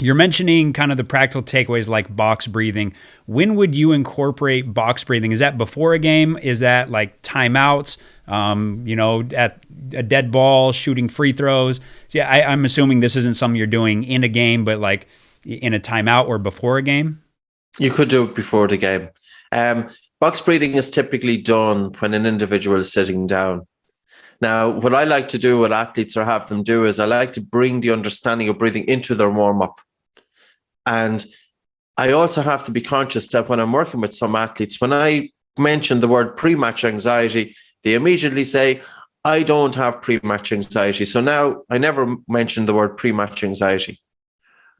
You're mentioning kind of the practical takeaways like box breathing. When would you incorporate box breathing? Is that before a game? Is that like timeouts? At a dead ball, shooting free throws. So yeah, I'm assuming this isn't something you're doing in a game, but like in a timeout or before a game. You could do it before the game. Box breathing is typically done when an individual is sitting down. Now, what I like to do with athletes or have them do is I like to bring the understanding of breathing into their warm-up. And I also have to be conscious that when I'm working with some athletes, when I mention the word pre-match anxiety, they immediately say, I don't have pre-match anxiety. So now I never mention the word pre-match anxiety.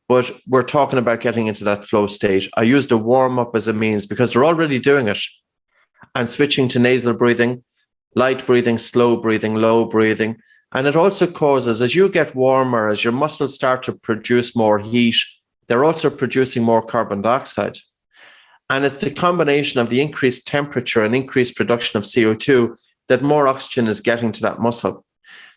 But we're talking about getting into that flow state. I use the warm-up as a means because they're already doing it. And switching to nasal breathing, light breathing, slow breathing, low breathing. And it also causes, as you get warmer, as your muscles start to produce more heat, they're also producing more carbon dioxide. And it's the combination of the increased temperature and increased production of CO2 that more oxygen is getting to that muscle.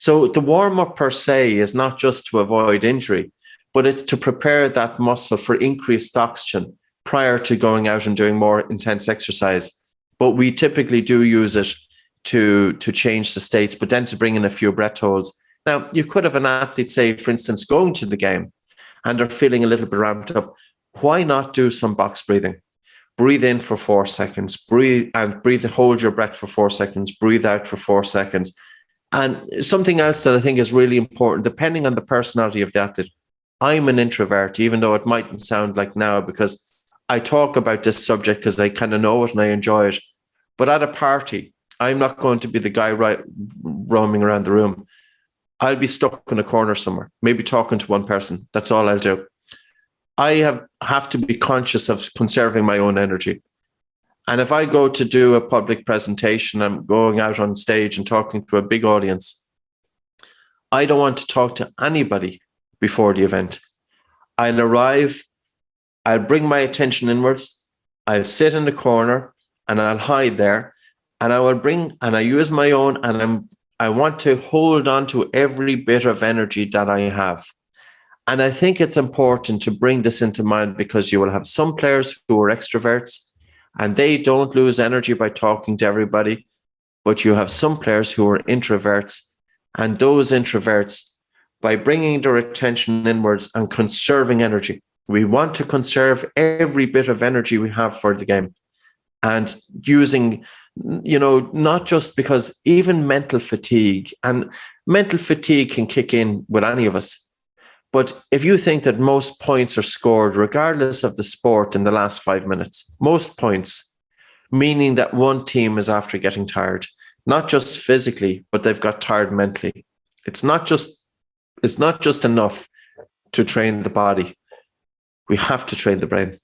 So the warm-up per se is not just to avoid injury, but it's to prepare that muscle for increased oxygen prior to going out and doing more intense exercise. But we typically do use it to change the states, but then to bring in a few breath holds. Now, you could have an athlete, say, for instance, going to the game and they're feeling a little bit ramped up. Why not do some box breathing? Breathe in for 4 seconds, breathe, hold your breath for 4 seconds, breathe out for 4 seconds. And something else that I think is really important, depending on the personality of the athlete. I'm an introvert, even though it mightn't sound like now, because I talk about this subject because I kind of know it and I enjoy it. But at a party, I'm not going to be the guy roaming around the room. I'll be stuck in a corner somewhere, maybe talking to one person. That's all I'll do. I have to be conscious of conserving my own energy. And if I go to do a public presentation, I'm going out on stage and talking to a big audience, I don't want to talk to anybody before the event. I'll arrive, I'll bring my attention inwards, I'll sit in the corner and I'll hide there, and I use my own, and I want to hold on to every bit of energy that I have. And I think it's important to bring this into mind because you will have some players who are extroverts and they don't lose energy by talking to everybody, but you have some players who are introverts, and those introverts, by bringing their attention inwards and conserving energy, we want to conserve every bit of energy we have for the game. And using, not just because even mental fatigue can kick in with any of us. But if you think that most points are scored, regardless of the sport, in the last 5 minutes, most points, meaning that one team is after getting tired, not just physically, but they've got tired mentally. It's not just enough to train the body. We have to train the brain.